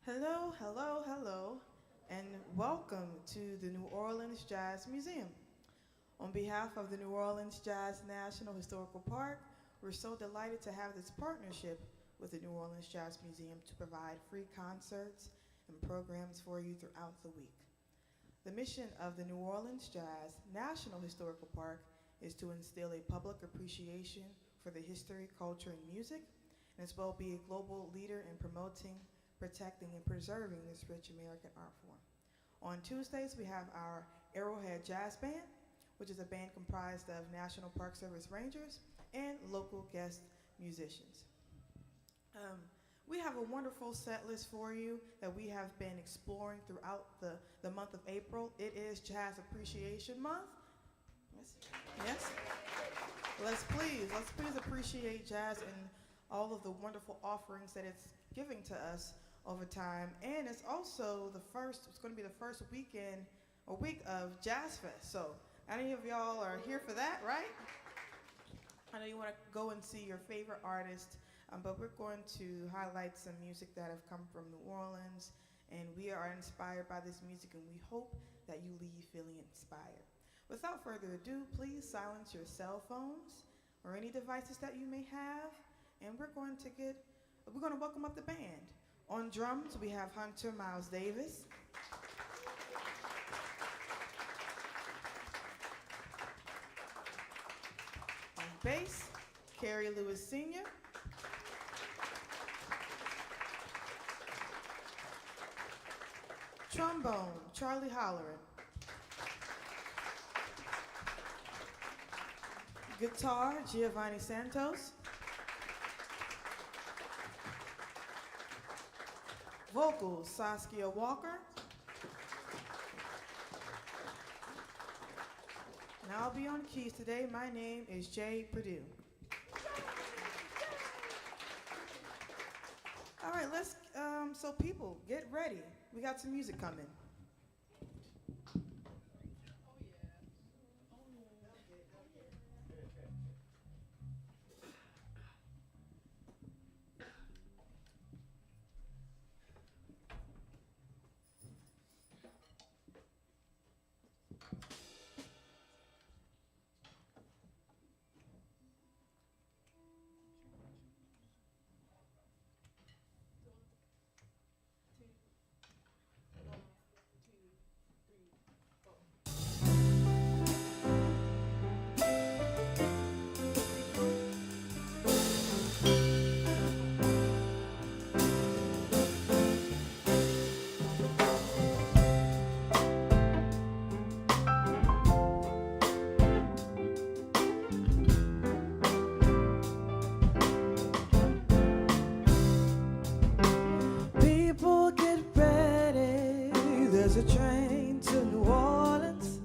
Hello, hello, hello, and welcome to the New Orleans Jazz Museum. On behalf of the New Orleans Jazz National Historical Park, we're so delighted to have this partnership with the New Orleans Jazz Museum to provide free concerts and programs for you throughout the week. The mission of the New Orleans Jazz National Historical Park is to instill a public appreciation for the history, culture, and music, and as well be a global leader in promoting, protecting, and preserving this rich American art form. On Tuesdays, we have our Arrowhead Jazz Band, which is a band comprised of National Park Service rangers and local guest musicians. We have a wonderful set list for you that we have been exploring throughout the month of April. It is Jazz Appreciation Month. Yes? Let's please appreciate jazz and all of the wonderful offerings that it's giving to us over time. And it's also it's going to be the first week of Jazz Fest. So any of y'all are here for that, right? I know you want to go and see your favorite artist, but we're going to highlight some music that have come from New Orleans, and we are inspired by this music, and we hope that you leave feeling inspired. Without further ado, please silence your cell phones or any devices that you may have, and we're going to welcome up the band. On drums, we have Hunter Miles Davis. On bass, Carrie Lewis Sr. Trombone, Charlie Holleran. Guitar, Giovanni Santos. Vocals, Saskia Walker. And I'll be on keys today. My name is Jay Purdue. All right, so people, get ready. We got some music coming. A train to New Orleans,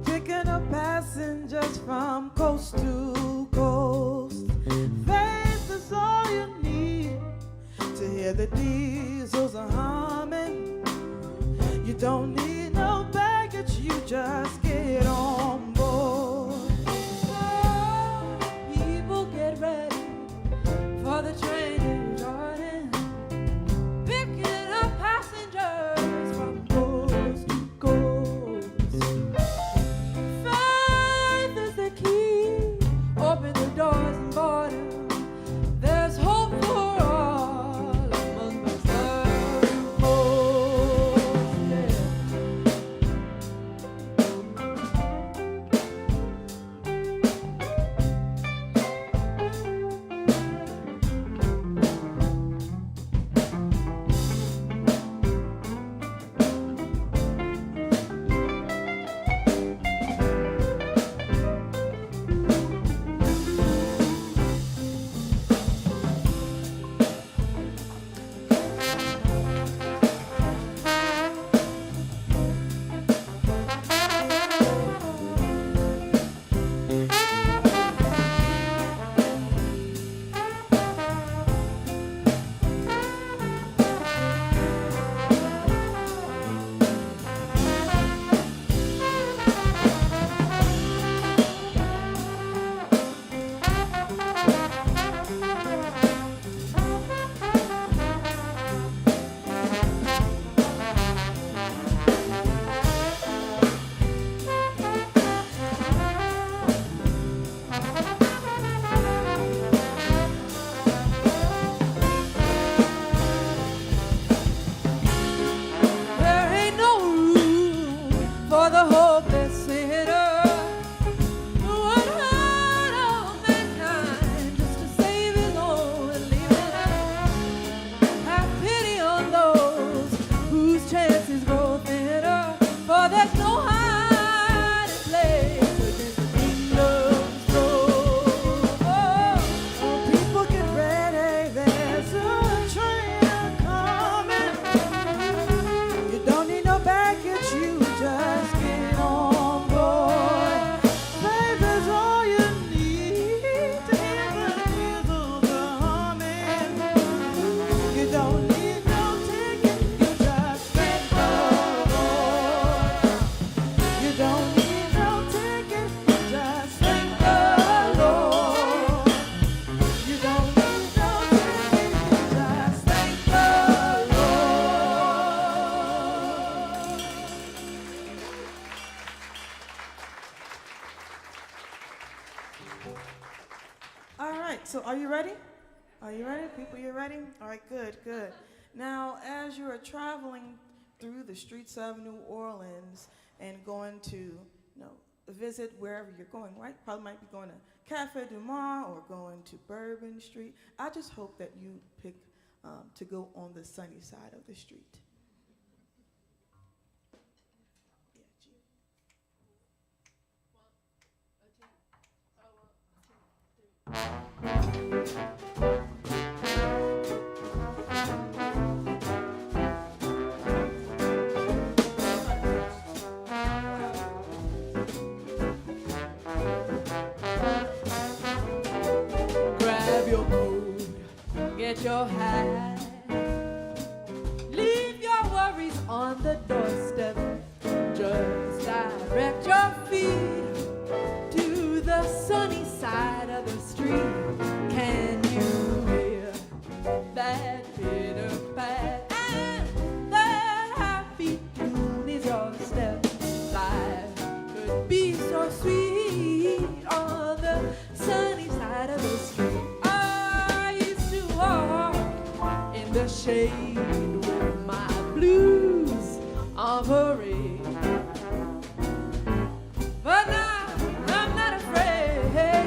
picking up passengers from coast to coast. Faith is all you need to hear the diesels are humming. You don't need no baggage, you just get on board. So people get ready for the train in Jordan, picking up passengers. Open the doors and board him. There's hope for all among the circles. Yeah. So are you ready? Are you ready? People, you ready? All right, good, good. Now, as you are traveling through the streets of New Orleans and going to, visit wherever you're going, right? Probably might be going to Cafe Du Mar or going to Bourbon Street. I just hope that you pick to go on the sunny side of the street. Grab your coat, get your hat, leave your worries on the doorstep. Just direct your feet to the sunny side of the street. Can you hear that pitter pat and that happy tune is your step? Life could be so sweet on the sunny side of the street. I used to walk in the shade with my blues on parade, but now I'm not afraid.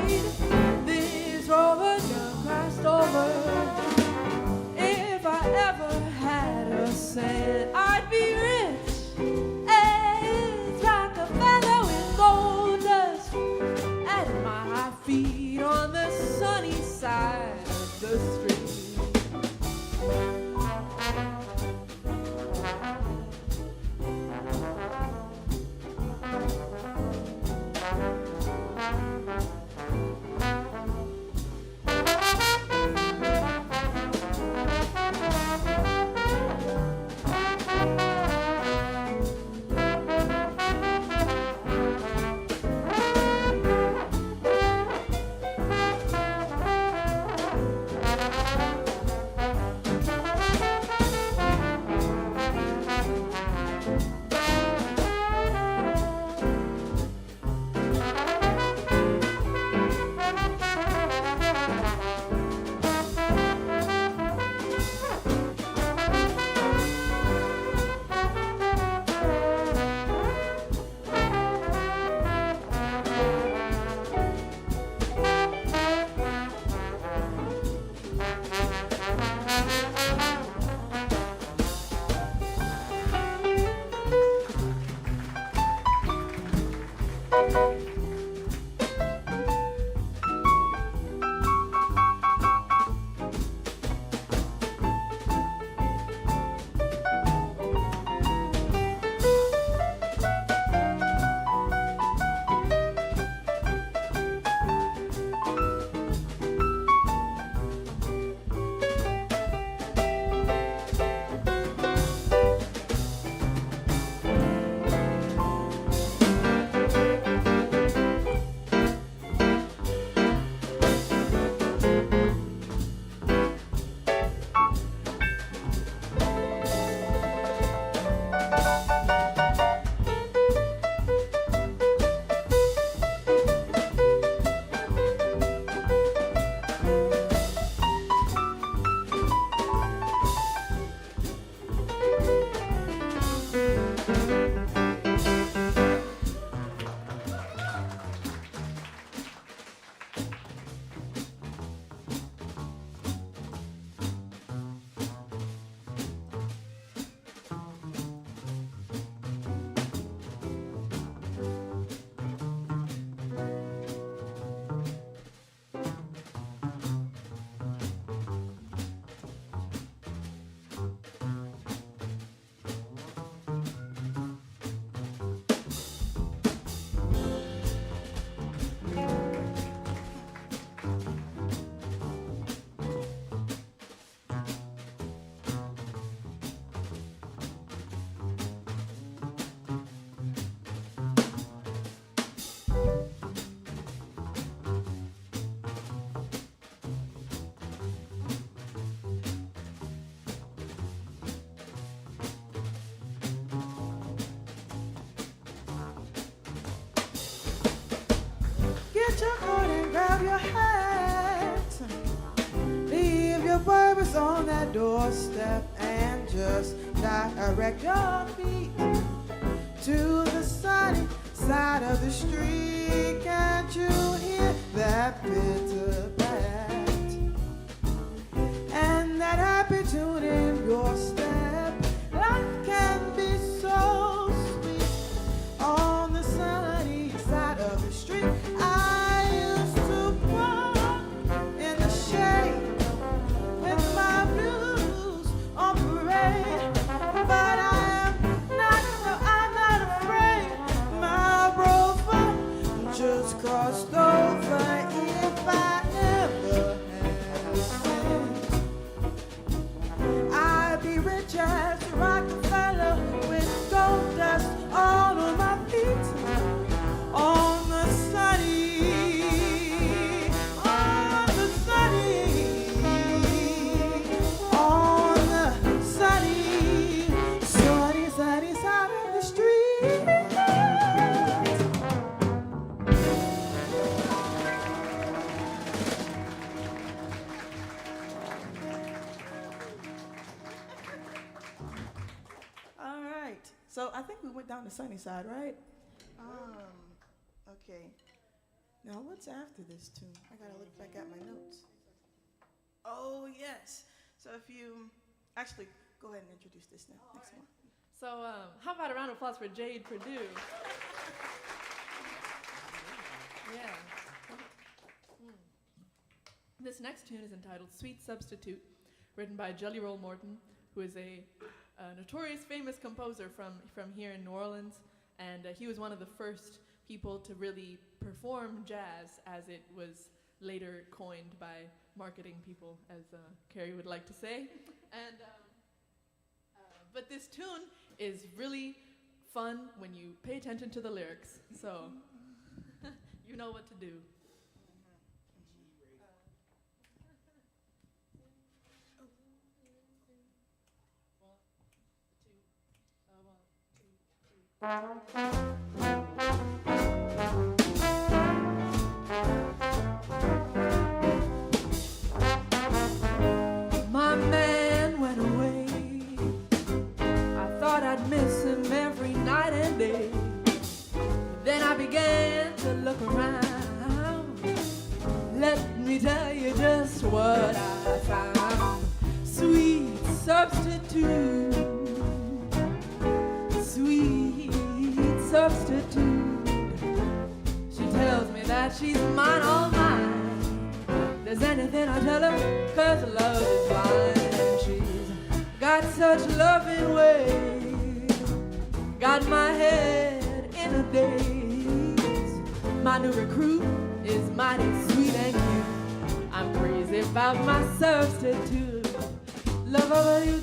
on that doorstep and just direct your feet to the sunny side of the street. Can't you hear that bitter bat and that happy tune in your step? Life can be so sweet on the sunny side of the street. I used to walk in the shade with my blues on parade, but I'm not afraid. My rover just crossed over. If I ever had a cent, I'd be rich as Rockefeller with gold dust all on my feet. On the sunny, on the sunny, on the sunny, sunny, sunny side of the street. All right. So I think we went down the sunny side, right? Okay. Now what's after this tune? I gotta look back at my notes. Oh yes. So if you actually go ahead and introduce this now. Next one. So, how about a round of applause for Jade Purdue? Yeah. This next tune is entitled Sweet Substitute, written by Jelly Roll Morton, who is a notorious famous composer from here in New Orleans, and he was one of the first people to really perform jazz as it was later coined by marketing people, as Carrie would like to say. And but this tune is really fun when you pay attention to the lyrics, so you know what to do. My man went away. I thought I'd miss him every night and day. Then I began to look around. Let me tell you just what I found. Sweet substitute. Sweet substitute. She tells me that she's mine, all mine. Does anything I tell her, 'cause love is blind. And she's got such loving ways, got my head in a daze. My new recruit is mighty sweet and cute. I'm crazy about my substitute. Love over you,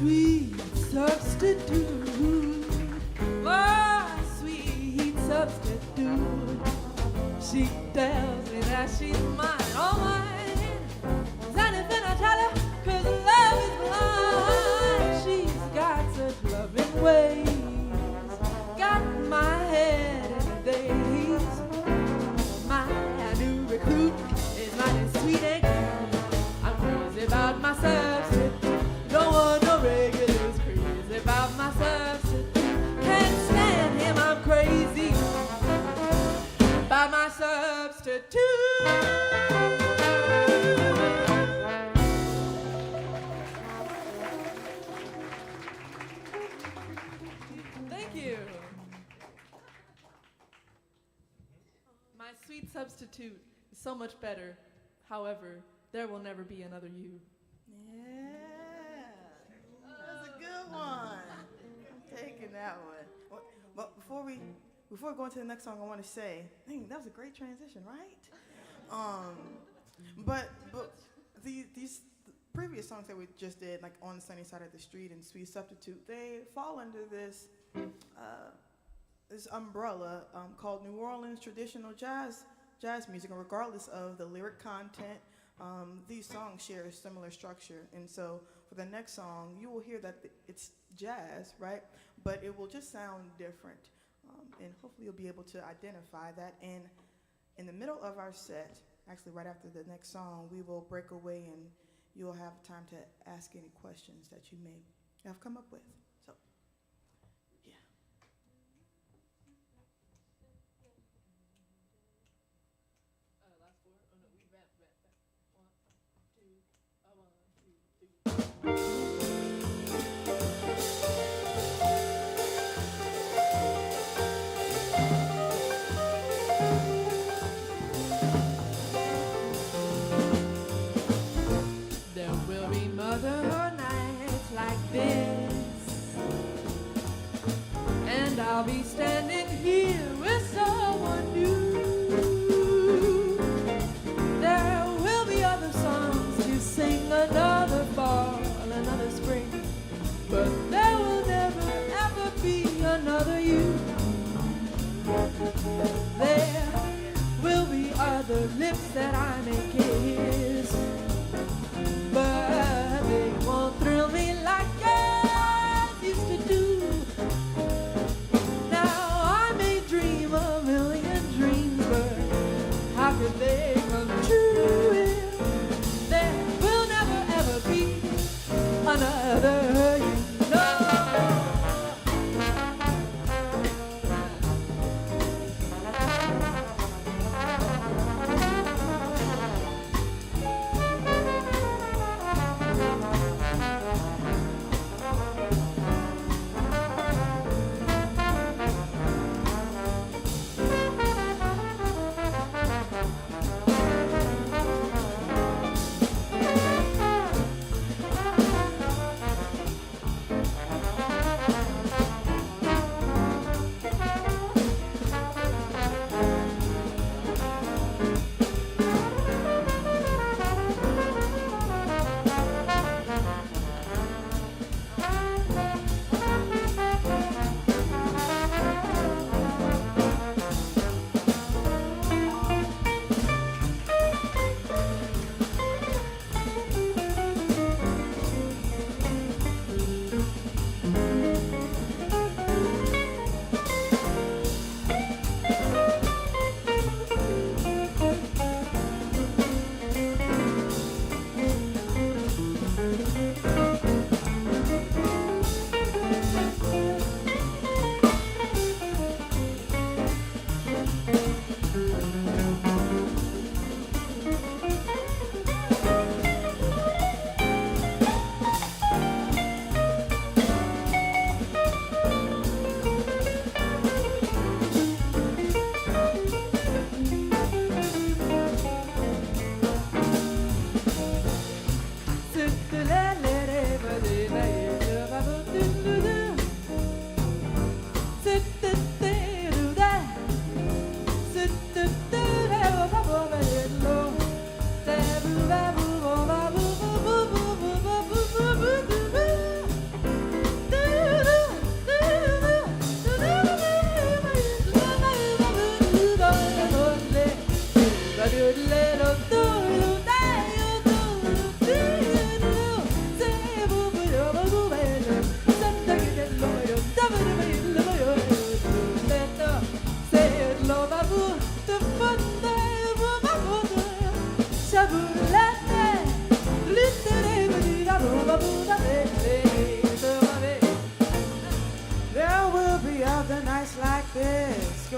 sweet substitute, my sweet substitute. She tells me that she's mine, all mine. Is anything I tell her, 'cause love is blind. She's got such loving ways, got my head in a daze. My new recruit is mighty sweet and cute. I'm crazy about my substitute. Don't want no regulars, crazy about my substitute. Can't stand him, I'm crazy about my substitute. Thank you. My sweet substitute is so much better. However, there will never be another you. Yeah, that's a good one. I'm taking that one. But before we go into the next song, I want to say, dang, that was a great transition, right? But these previous songs that we just did, like On the Sunny Side of the Street and Sweet Substitute, they fall under this this umbrella called New Orleans traditional jazz music, and regardless of the lyric content, these songs share a similar structure. And so for the next song, you will hear that it's jazz, right? But it will just sound different. And hopefully you'll be able to identify that. And in the middle of our set, actually right after the next song, we will break away and you'll have time to ask any questions that you may have come up with. So, yeah. Last four? Oh no, we rap. 1, 2, 1, 2, 3. There will be mother nights like this,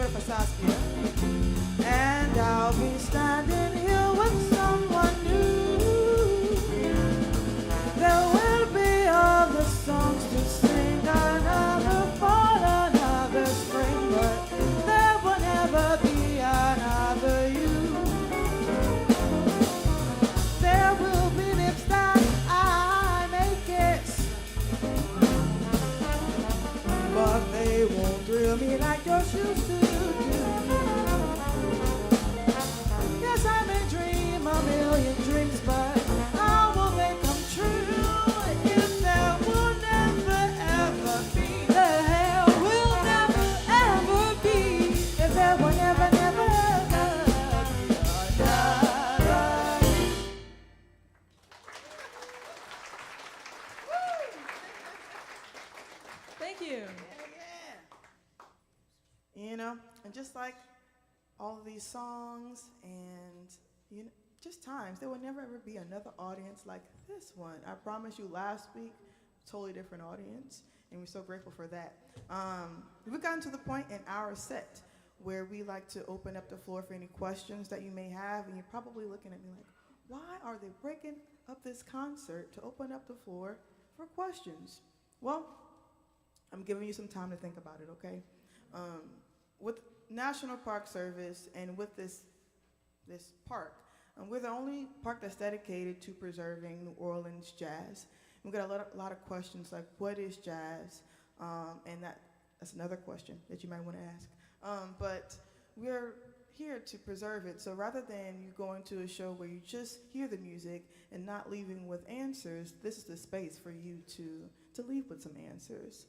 it for Saskia. And I'll be standing here with someone new. There will be other songs to sing, another fall, another spring, but there will never be another you. There will be lips that I make it, but they won't thrill me like your shoes do. Yes, I may dream a million dreams, but how will they come true if there will never ever be? The hell will never ever be if there will never, never ever be another you. Thank you. You know, and just like all of these songs and, you know, just times, there will never ever be another audience like this one. I promise you, last week, totally different audience, and we're so grateful for that. We've gotten to the point in our set where we like to open up the floor for any questions that you may have, and you're probably looking at me like, why are they breaking up this concert to open up the floor for questions? Well, I'm giving you some time to think about it, okay? With National Park Service and with this park, we're the only park that's dedicated to preserving New Orleans jazz. We've got a lot of questions like, what is jazz? And that's another question that you might want to ask. But we're here to preserve it. So rather than you going to a show where you just hear the music and not leaving with answers, this is the space for you to leave with some answers.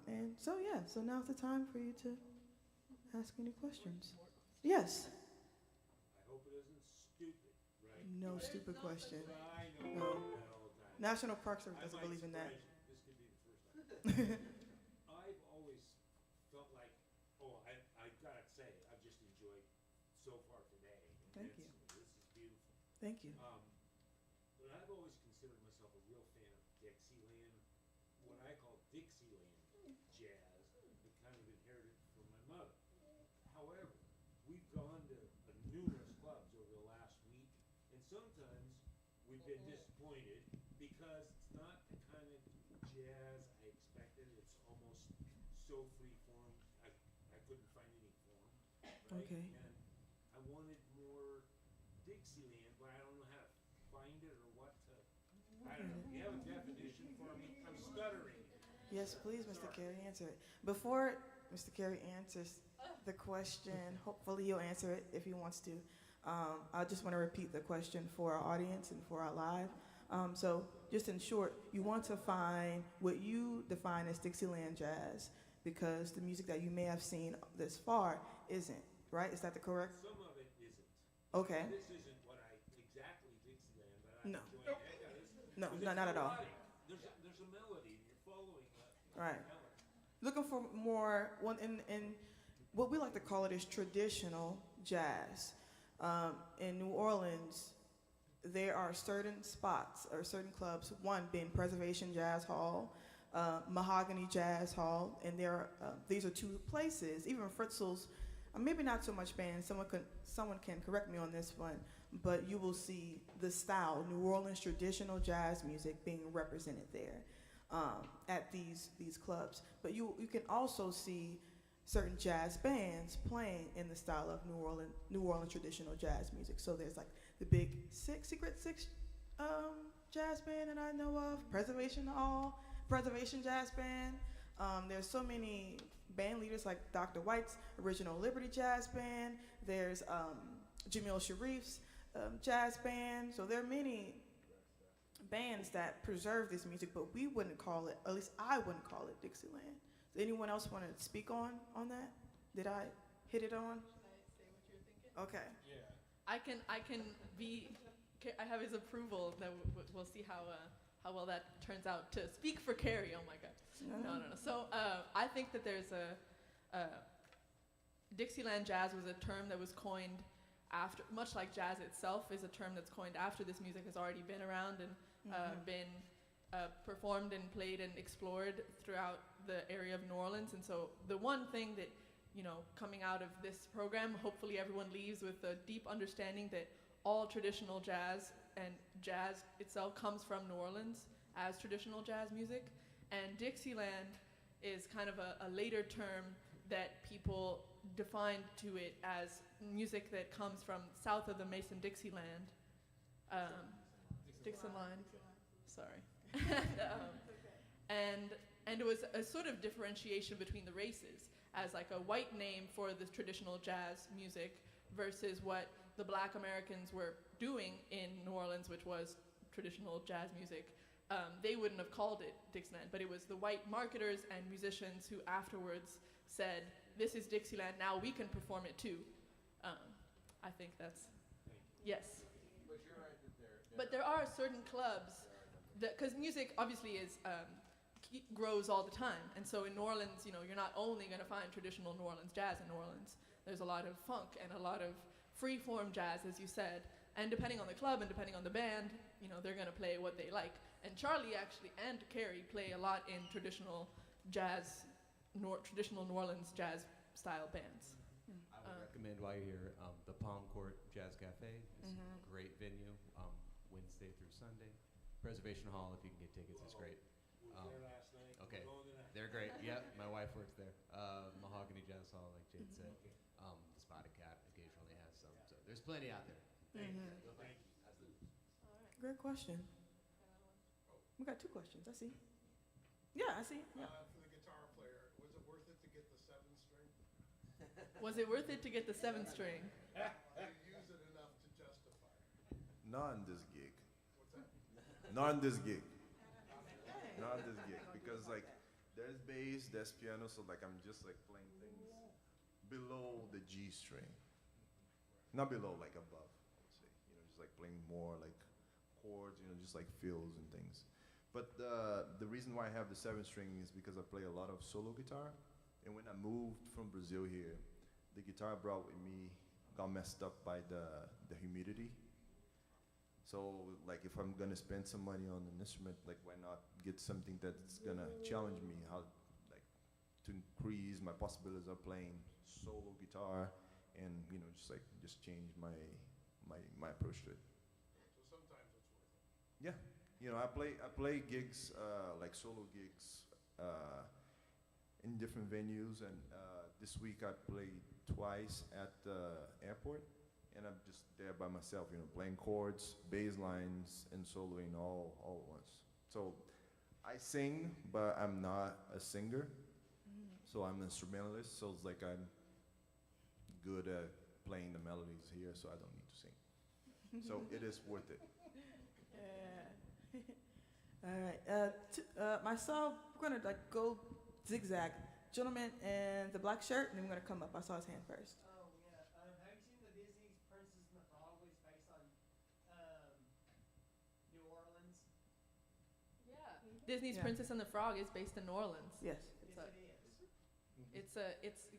And so now's the time for you to ask any questions. Yes? I hope it isn't stupid, right? No stupid question. I No. know that all the time. National Park Service I doesn't might believe in that. surprise you. This could be the first time. I've always felt like, I gotta say, I've just enjoyed so far today. Thank you. This is beautiful. Thank you. But I've always considered myself a real fan of Dixieland, what I call Dixieland jazz, that kind of inherited from my mother. However, we've gone to numerous clubs over the last week, and sometimes we've been disappointed because it's not the kind of jazz I expected. It's almost so free form, I couldn't find any form, right? Okay. And I wanted more Dixieland, but I don't know how to find it or what to, I don't know. You have a definition for me? I'm stuttering. Yes, please, Mr. Carey, answer it. Before Mr. Carey answers the question, hopefully he'll answer it if he wants to. I just want to repeat the question for our audience and for our live. So just in short, you want to find what you define as Dixieland jazz because the music that you may have seen this far isn't, right? Is that the correct? Some of it isn't. Okay. This isn't what I exactly Dixieland, but I No. enjoy the heck out of this. No, Because not it's at all. melodic. There's a melody, and you're following the Right. melody. Looking for more, one in what we like to call it is traditional jazz. In New Orleans, there are certain spots or certain clubs, one being Preservation Jazz Hall, Mahogany Jazz Hall, and these are two places, even Fritzl's, maybe not so much bands, someone can correct me on this one, but you will see the style, New Orleans traditional jazz music being represented there at these clubs. But you can also see certain jazz bands playing in the style of New Orleans traditional jazz music. So there's like the big Secret Six jazz band that I know of, Preservation Jazz Band. There's so many band leaders like Dr. White's Original Liberty Jazz Band. There's Jamil Sharif's jazz band. So there are many bands that preserve this music, but we wouldn't call it, at least I wouldn't call it Dixieland. Does anyone else want to speak on that? Did I hit it on? Should I say what you're thinking? Okay. Yeah. I can be. I have his approval. That we'll see how well that turns out. To speak for Carrie, oh my God. No. So I think that there's a Dixieland jazz was a term that was coined after, much like jazz itself is a term that's coined after this music has already been around and been performed and played and explored throughout the area of New Orleans. And so the one thing that coming out of this program, hopefully everyone leaves with a deep understanding that all traditional jazz and jazz itself comes from New Orleans as traditional jazz music. And Dixieland is kind of a later term that people defined to it as music that comes from south of the Mason-Dixie land. Dixon line. Sorry. And it was a sort of differentiation between the races as like a white name for the traditional jazz music versus what the Black Americans were doing in New Orleans, which was traditional jazz music. They wouldn't have called it Dixieland, but it was the white marketers and musicians who afterwards said, this is Dixieland, now we can perform it too. I think that's, yes. But you're right that But there are certain clubs, because music obviously is grows all the time. And so in New Orleans, you're not only going to find traditional New Orleans jazz in New Orleans. There's a lot of funk and a lot of free-form jazz, as you said. And depending on the club and depending on the band, they're going to play what they like. And Charlie actually and Carrie play a lot in traditional jazz, traditional New Orleans jazz style bands. I would recommend while you're here, the Palm Court Jazz Cafe is a great venue, Wednesday through Sunday. Reservation Hall, if you can get tickets, is great. Was there last night. Okay, We're going tonight. they're great. Yep, my wife works there. Mahogany Jazz Hall, like Jade said. The Spotted Cat occasionally has some. So there's plenty out there. Thank you. Thank you. Great question. We got 2 questions. I see. Yeah, I see. Yeah. For the guitar player, was it worth it to get the 7-string? Was it worth it to get the 7th string? Did you use it enough to justify it? Not on this gig. What's that? Not on this gig. Not on this gig. Because like there's bass, there's piano, so like I'm just like playing things below the G string. Not below, like above, I would say. Just like playing more like chords, just like fills and things. But the reason why I have the 7th string is because I play a lot of solo guitar. And when I moved from Brazil here, the guitar I brought with me got messed up by the humidity. So like if I'm gonna spend some money on an instrument, like why not get something that's gonna challenge me, how like to increase my possibilities of playing solo guitar and just change my approach to it. So sometimes it's worth it. Yeah. I play gigs, like solo gigs, in different venues, and this week I played twice at the airport, and I'm just there by myself, playing chords, bass lines, and soloing all at once. So I sing, but I'm not a singer, so I'm an instrumentalist, so it's like I'm good at playing the melodies here, so I don't need to sing. So it is worth it. Yeah. All right. Myself, we're gonna go zigzag. Gentleman in the black shirt, and then we're gonna come up. I saw his hand first. Oh, yeah. Have you seen the Disney's Princess and the Frog was based on New Orleans? Yeah. Disney's Yeah. Princess and the Frog is based in New Orleans. Yes. It's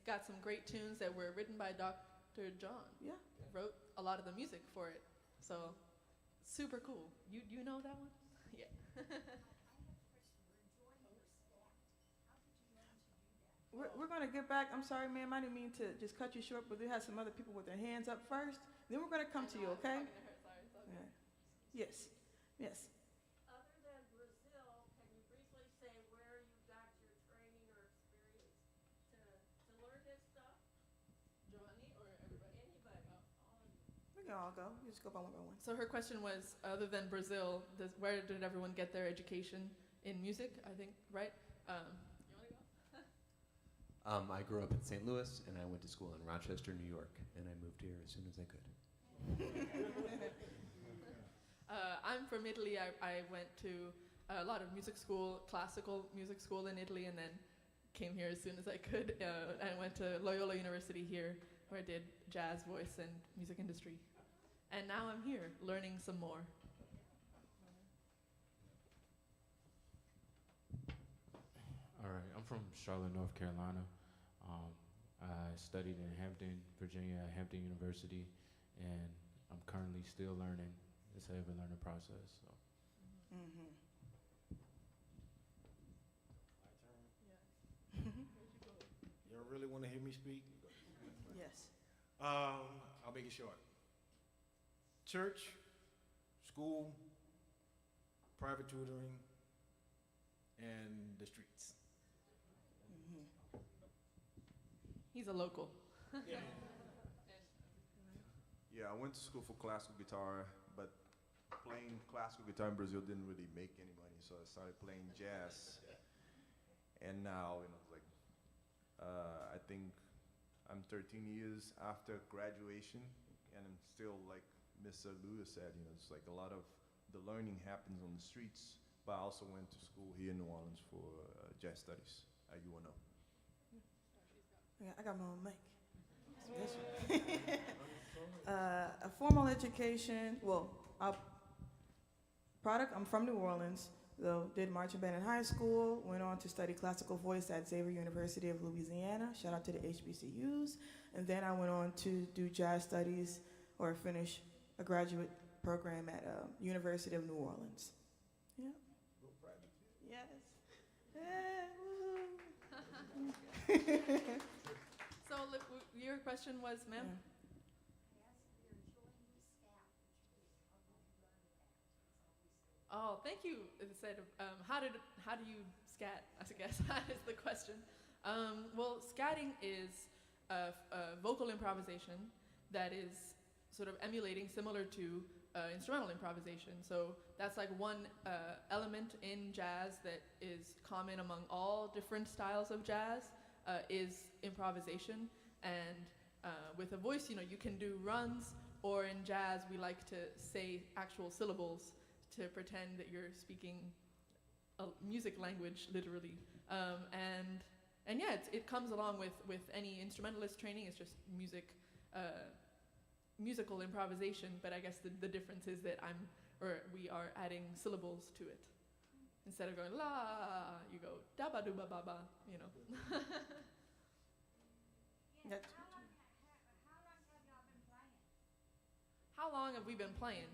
got some great tunes that were written by Dr. John. Yeah. Wrote a lot of the music for it. So super cool. You know that one? Yeah. We're gonna get back. I'm sorry, ma'am. I didn't mean to just cut you short, but we have some other people with their hands up first. Then we're gonna come to you, okay? Yeah. Yes. Yes. Other than Brazil, can you briefly say where you got your training or experience to learn this stuff? Giovanni or everybody? Anybody? We can all go. We just go by one. So her question was, other than Brazil, where did everyone get their education in music? I think, right? You want to go? I grew up in St. Louis, and I went to school in Rochester, New York, and I moved here as soon as I could. I'm from Italy. I went to a lot of music school, classical music school in Italy, and then came here as soon as I could. I went to Loyola University here, where I did jazz, voice, and music industry. And now I'm here, learning some more. All right, I'm from Charlotte, North Carolina. I studied in Hampton, Virginia, at Hampton University, and I'm currently still learning. It's a ever learning process. So. Mm-hmm. You don't really want to hear me speak? I'll make it short. Church, school, private tutoring, and the streets. He's a local. Yeah, I went to school for classical guitar, but playing classical guitar in Brazil didn't really make any money, so I started playing jazz. And now, like, I think I'm 13 years after graduation, and I'm still, like Mr. Lewis said, it's like a lot of the learning happens on the streets, but I also went to school here in New Orleans for jazz studies at UNO. I got my own mic. A formal education, I'm from New Orleans, though did marching band in high school, went on to study classical voice at Xavier University of Louisiana, shout out to the HBCUs, and then I went on to do jazz studies or finish a graduate program at University of New Orleans. Yeah. Yes. Woo-hoo. So your question was, ma'am? Yeah. Oh, thank you. It said, how do you scat? I guess that is the question. Well, scatting is a vocal improvisation that is sort of emulating similar to instrumental improvisation. So that's like one element in jazz that is common among all different styles of jazz is improvisation. And with a voice, you can do runs, or in jazz, we like to say actual syllables to pretend that you're speaking a music language, literally. And yeah, it comes along with any instrumentalist training. It's just musical improvisation, but I guess the difference is that we are adding syllables to it. Instead of going la, you go da ba do ba ba ba, That's- How long have we been playing?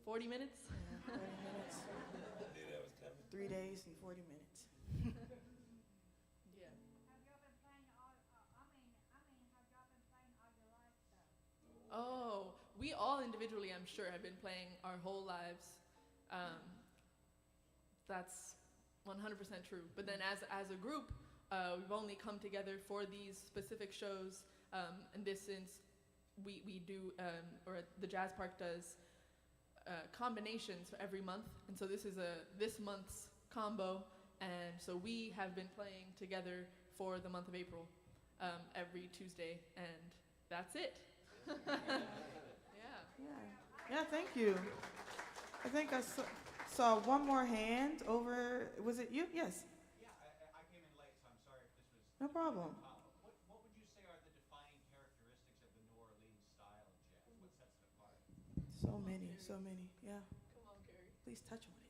40 minutes? Yeah, 40 minutes. 3 days and 40 minutes. Yeah. Oh, we all individually, I'm sure, have been playing our whole lives. That's 100% true. But then as a group, we've only come together for these specific shows. In this sense, we do, or the Jazz Park does, combinations for every month. And so this is this month's combo. And so we have been playing together for the month of April, every Tuesday. And that's it. Yeah, thank you. I think I saw one more hand over, was it you? Yes. Yeah, I came in late, so I'm sorry if this was... No problem. What would you say are the defining characteristics of the New Orleans style of jazz? What sets it apart? So many, yeah. Come on, Gary. Please touch on it.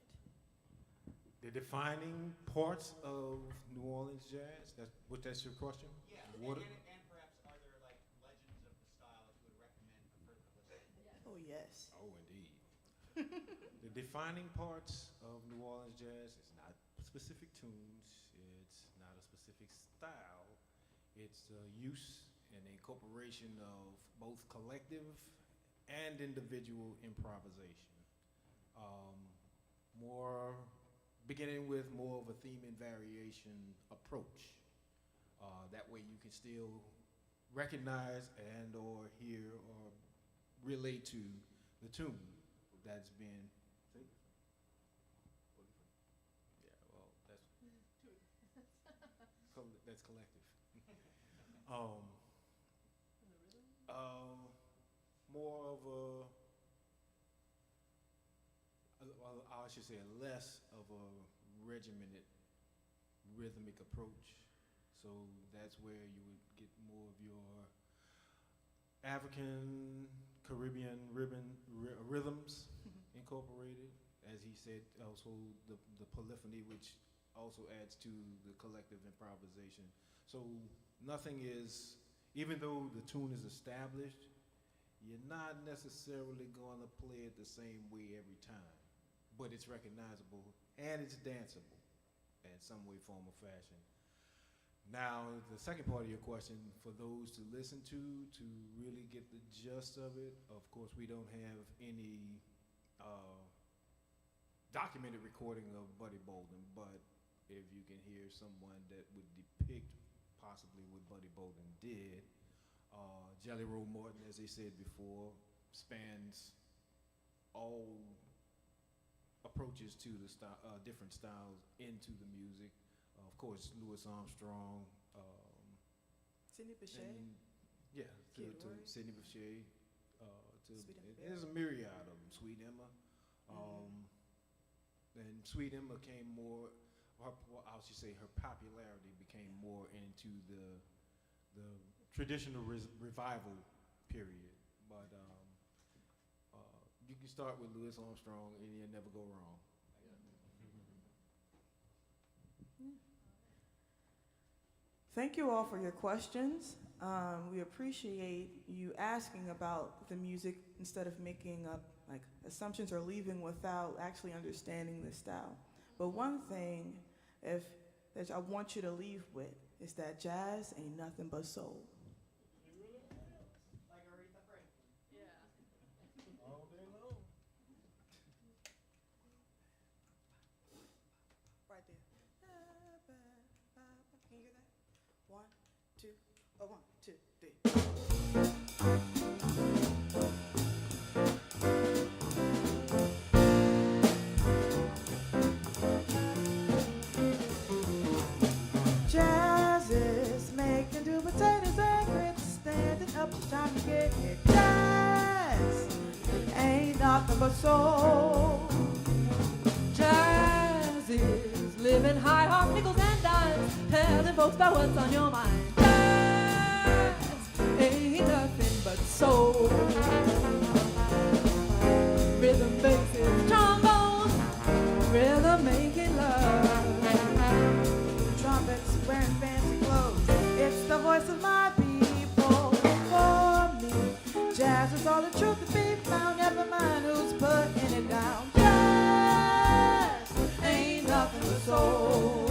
The defining parts of New Orleans jazz? That's your question? Yeah, What- and perhaps are there like legends of the style that you would recommend for further listening? Oh, yes. Oh, indeed. The defining parts of New Orleans jazz is not specific tunes. It's not a specific style. It's the use and incorporation of both collective and individual improvisation. Beginning with more of a theme and variation approach. That way you can still recognize and or hear or relate to the tune that's been. Yeah, well, that's collective. More of I should say less of a regimented rhythmic approach. So that's where you would get more of your African, Caribbean rhythms incorporated. As he said, also the polyphony, which also adds to the collective improvisation. So nothing is, even though the tune is established, you're not necessarily going to play it the same way every time, but it's recognizable and it's danceable in some way, form, or fashion. Now, the second part of your question, for those to listen to really get the gist of it, of course, we don't have any documented recording of Buddy Bolden, but if you can hear someone that would depict possibly what Buddy Bolden did, Jelly Roll Morton, as they said before, spans all approaches to the different styles into the music. Of course, Louis Armstrong. Sidney Bechet. Yeah, to Kid Roy. Sidney Bechet. Sweet Emma There's a myriad of them. Sweet Emma. And Sweet Emma came more, I should say her popularity became more into the traditional revival period. But you can start with Louis Armstrong and you'll never go wrong. Thank you all for your questions. We appreciate you asking about the music instead of making up like assumptions or leaving without actually understanding the style. But one thing that I want you to leave with is that jazz ain't nothing but soul. Like Aretha Franklin. Yeah. All day long. Right there. Can you hear that? 1, 2, 1, 2, 3. Jazz is making do potatoes and grits, standing up to time to get it. Jazz ain't nothing but soul. Jazz is living high off nickels and dimes, telling folks about what's on your mind. Jazz ain't nothing but soul. Rhythm, basses, trombones, rhythm making love. Trumpets wearing fancy clothes. It's the voice of my people. For me, jazz is all the truth to be found. Never mind who's putting it down. Jazz ain't nothing but soul.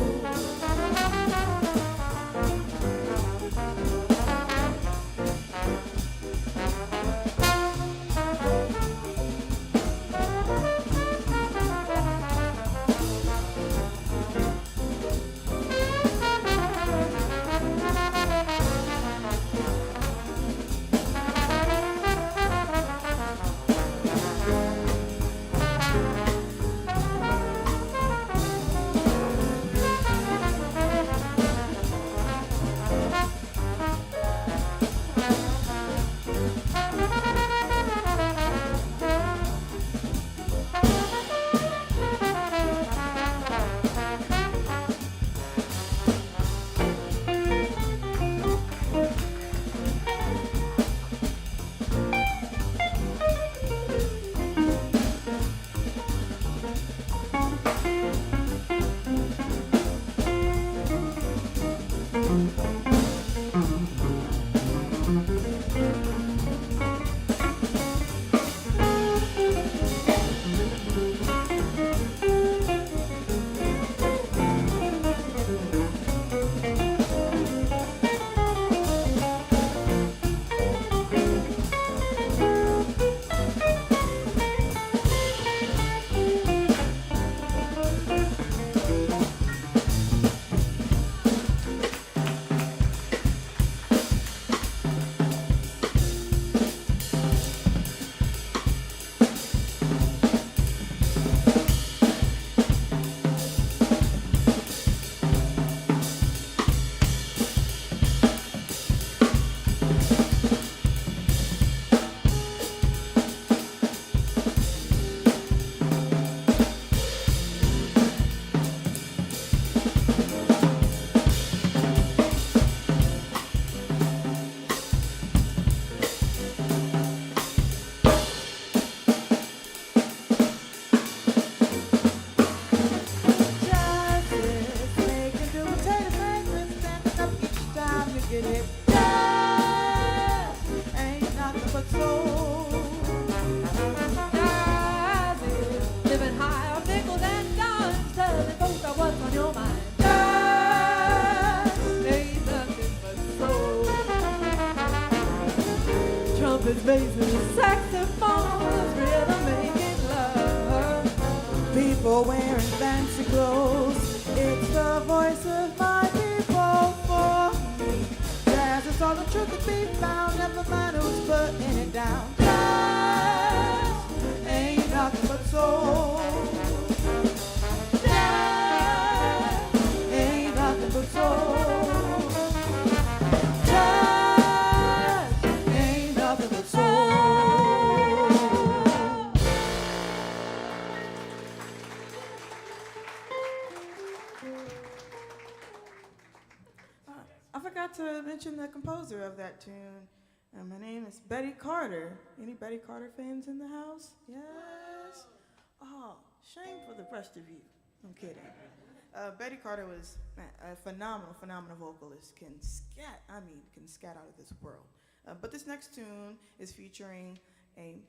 all wearing fancy clothes. It's the voice of my people for me. Jazz is all the truth to be found, never mind who's putting it down. Jazz ain't nothing but soul. Jazz ain't nothing but soul. Jazz ain't nothing but soul. I forgot to mention the composer of that tune. My name is Betty Carter. Any Betty Carter fans in the house? Yes? Oh, shame for the rest of you. I'm kidding. Betty Carter was a phenomenal vocalist. Can scat out of this world. But this next tune is featuring a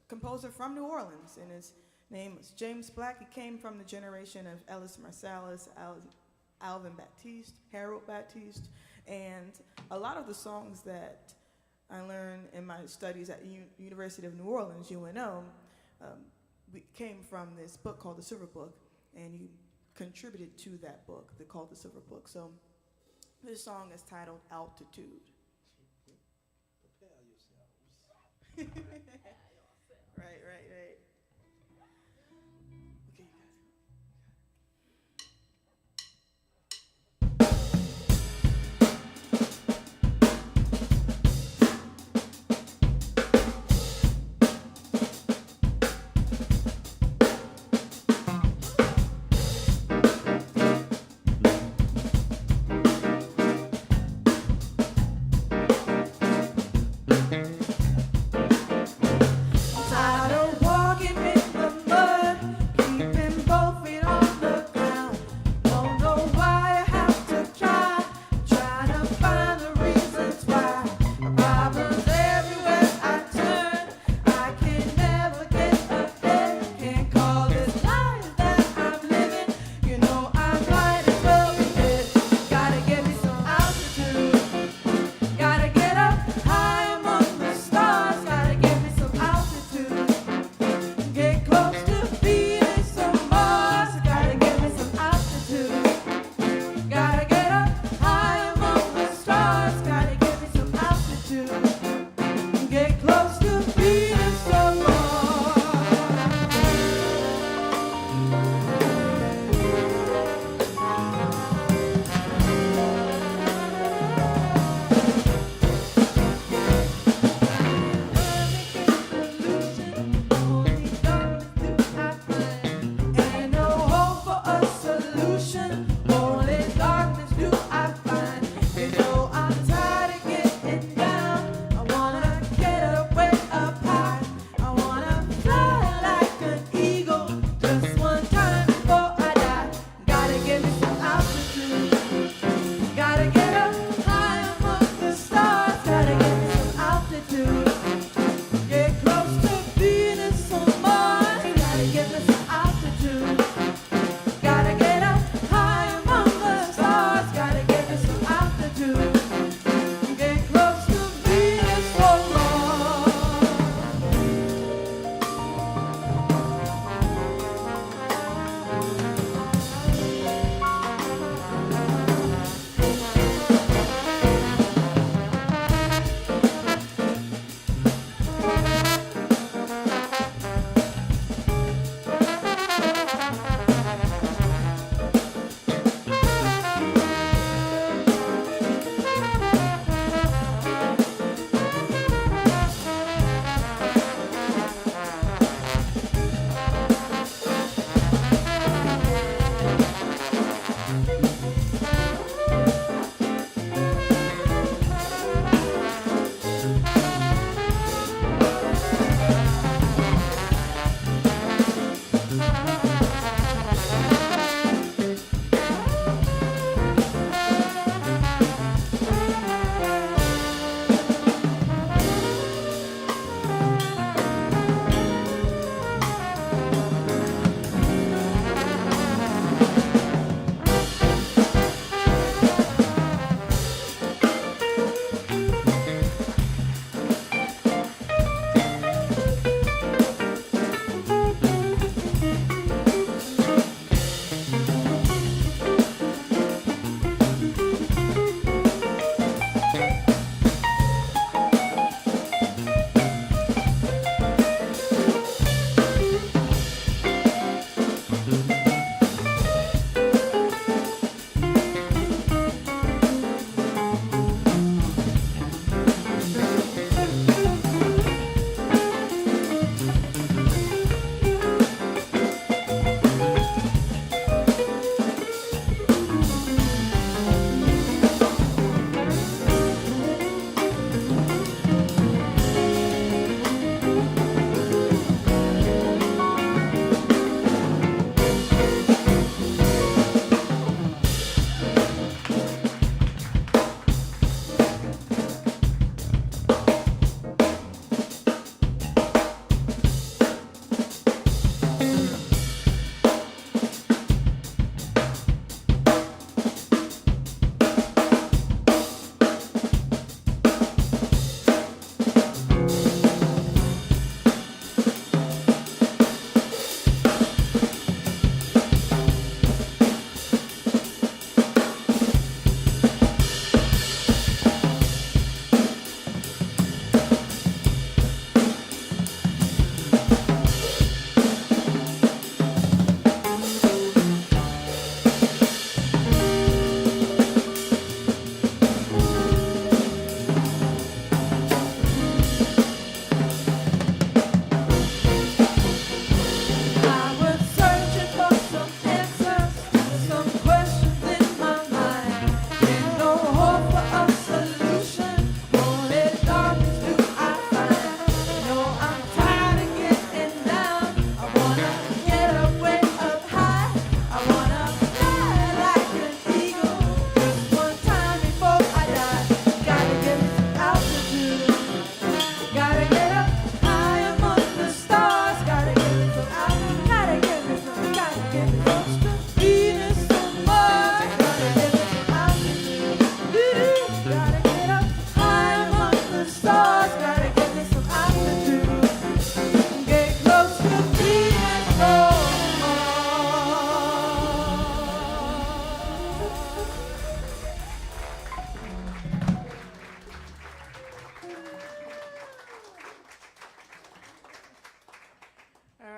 composer from New Orleans, and his name is James Black. He came from the generation of Ellis Marsalis, Alvin Baptiste, Harold Baptiste, and a lot of the songs that I learned in my studies at University of New Orleans, UNO, came from this book called The Silver Book, and he contributed to that book called The Silver Book. So this song is titled Altitude. Prepare yourselves. Right. Okay, you guys.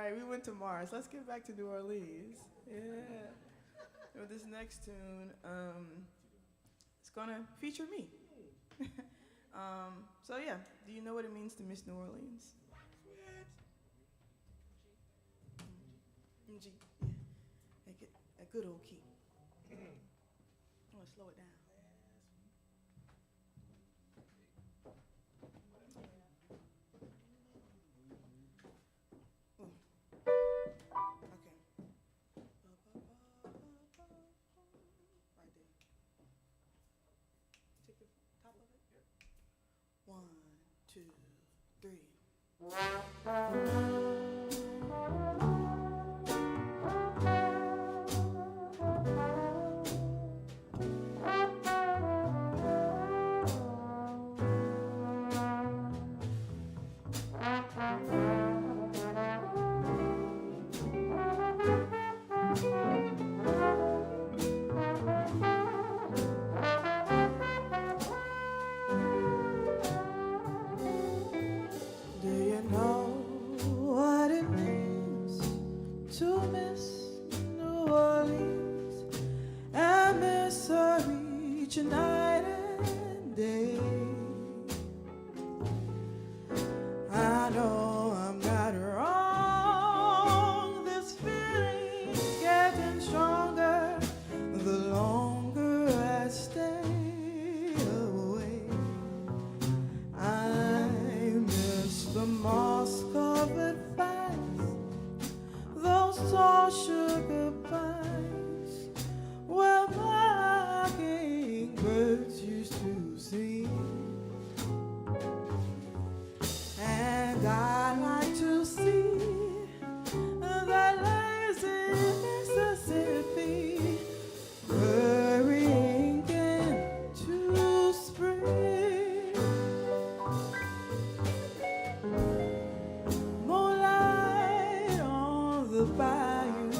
right, we went to Mars. Let's get back to New Orleans. Yeah. With this next tune, it's gonna feature me. So yeah, do you know what it means to miss New Orleans? G, yeah. Make it a good old key. I'm gonna slow it down. Okay. Right there. Take the top of it. One, two, three. Do you know what it means to miss New Orleans and miss her each night and day? I know I'm not wrong. This feeling's getting stronger the longer I stay away. I miss the moss-covered vines, those tall sugar pines, where mockingbirds used to sing. And I like to see that lazy Mississippi hurrying into spring. Moonlight on the bayou,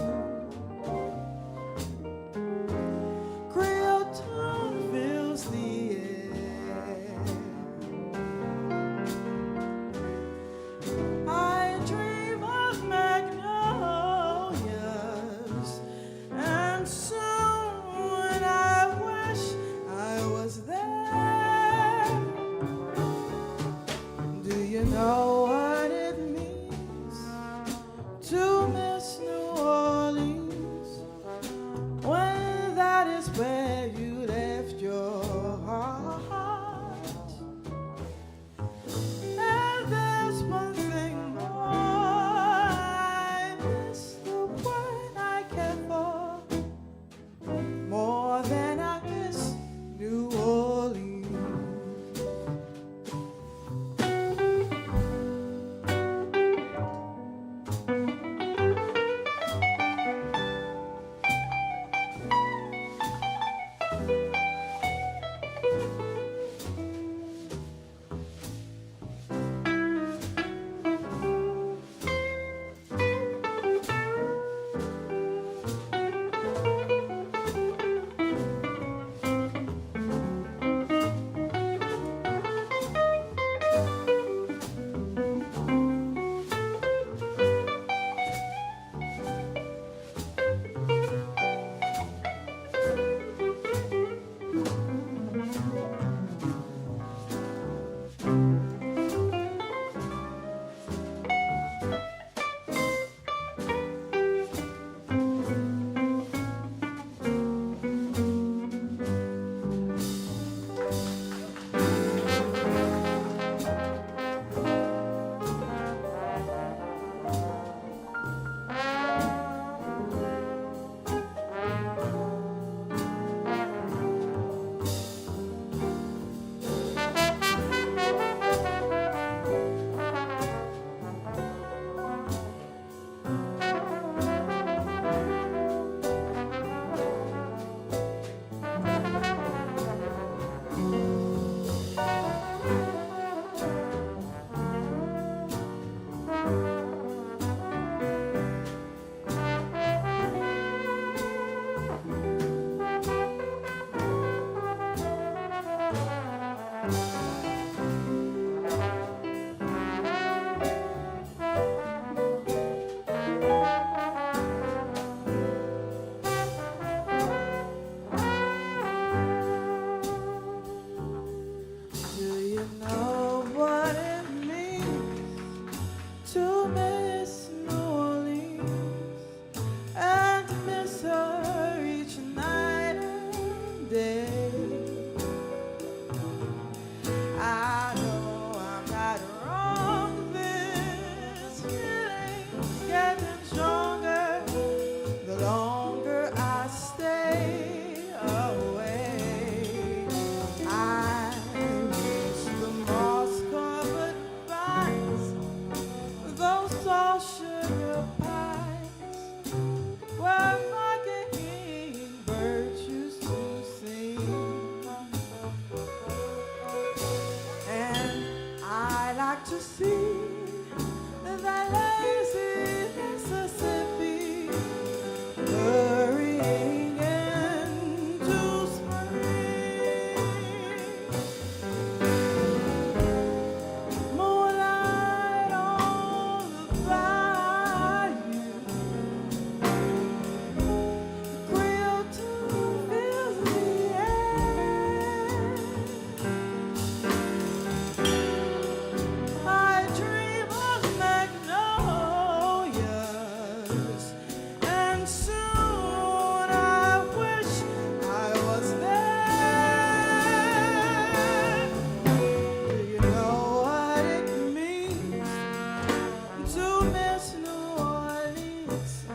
miss New Orleans.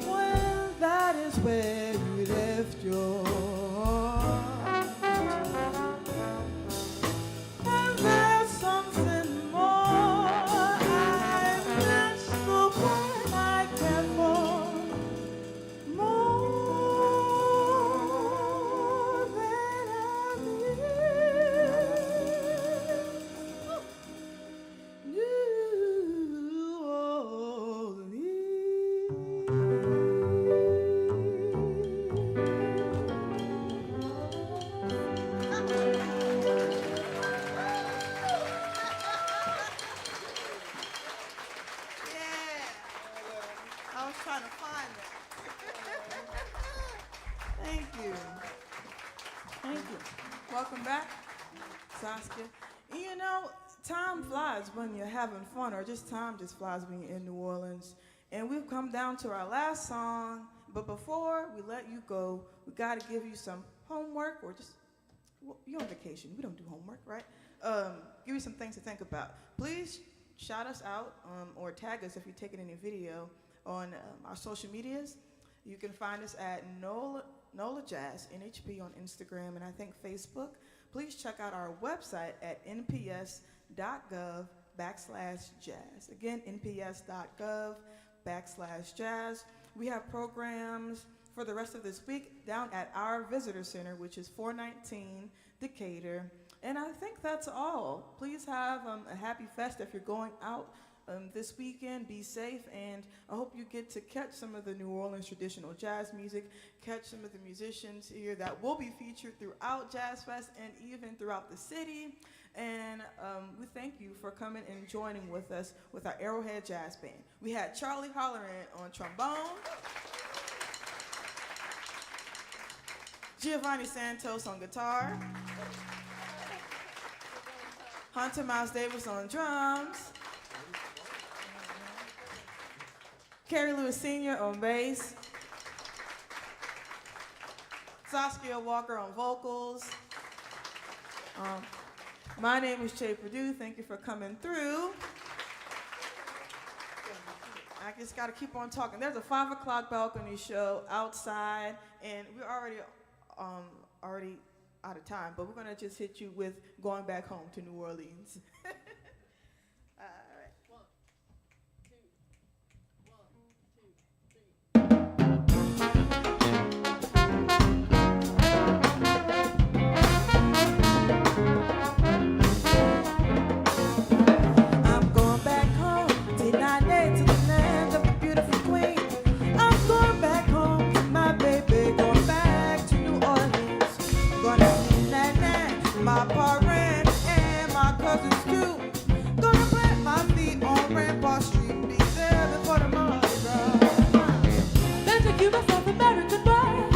Well, that is where you left your heart. And there's something more. I miss the one I care for more than I miss New Orleans. Yeah, I was trying to find that. Thank you. Thank you. Welcome back, Saskia. You know, time flies when you're having fun, or just time just flies when you're in New Orleans. And we've come down to our last song, but before we let you go, we got to give you some homework, or just, well, you're on vacation. We don't do homework, right? Give you some things to think about. Please shout us out or tag us if you're taking any video on our social medias. You can find us at NOLA Jazz, NHB on Instagram, and I think Facebook. Please check out our website at nps.gov/jazz. Again, nps.gov/jazz. We have programs for the rest of this week down at our visitor center, which is 419 Decatur. And I think that's all. Please have a happy fest if you're going out this weekend. Be safe, and I hope you get to catch some of the New Orleans traditional jazz music, catch some of the musicians here that will be featured throughout Jazz Fest and even throughout the city. And we thank you for coming and joining with us with our Arrowhead Jazz Band. We had Charlie Holleran on trombone, Giovanni Santos on guitar, Hunter Miles Davis on drums, Kerry Lewis Sr. on bass, Saskia Walker on vocals. My name is Che Perdue. Thank you for coming through. I just got to keep on talking. There's a 5 o'clock balcony show outside, and we're already out of time, but we're going to just hit you with Going Back Home to New Orleans. All right. 1, 2, 3. I'm going back home, T-9A to the land of the beautiful queen. I'm going back home to my baby, going back to New Orleans. Gonna see Nana, my parents, and my cousins too. Gonna plant my feet on Rampart Street, be there before the Mardi Gras. Then to Cuba, South America, boy.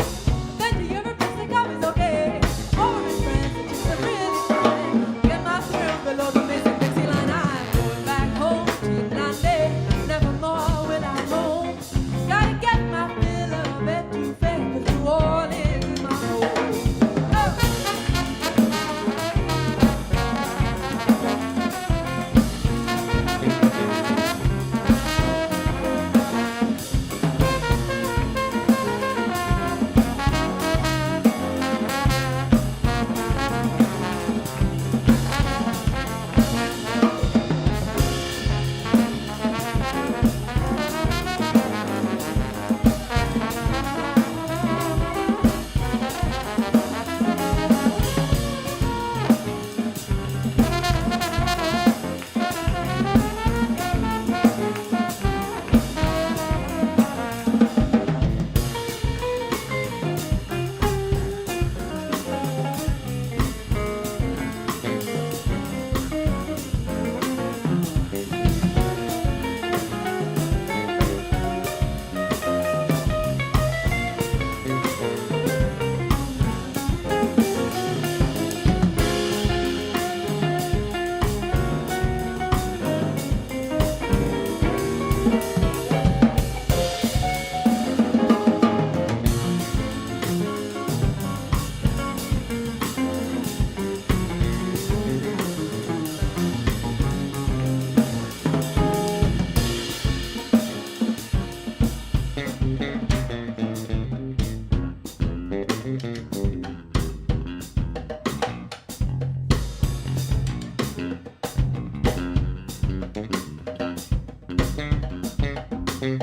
Then to Europe, Mexico is okay. Over in France, it's just a really fine. Get my thrill below the basic Dixie line. I'm going back home to United. Nevermore will I roam. Gotta get my fill of etouffee, 'cause New Orleans is my home. Get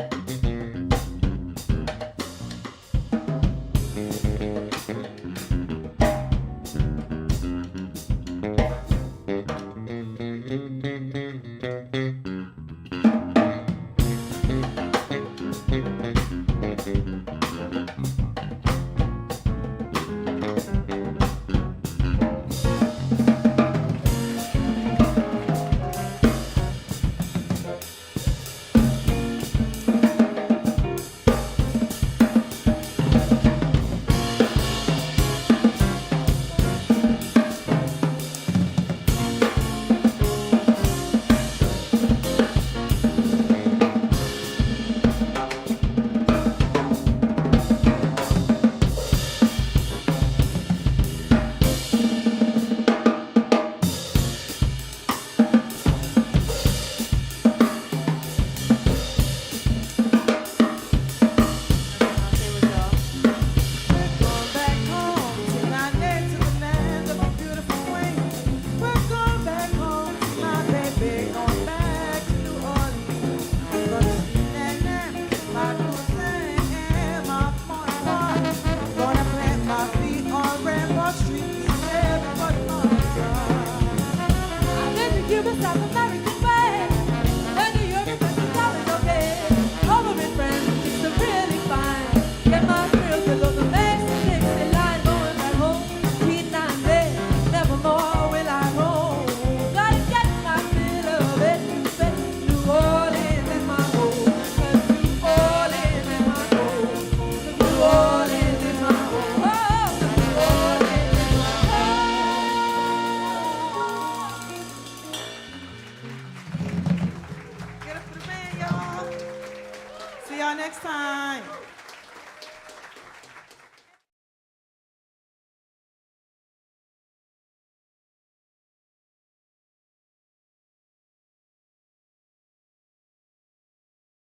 up for the band, y'all. See y'all next time.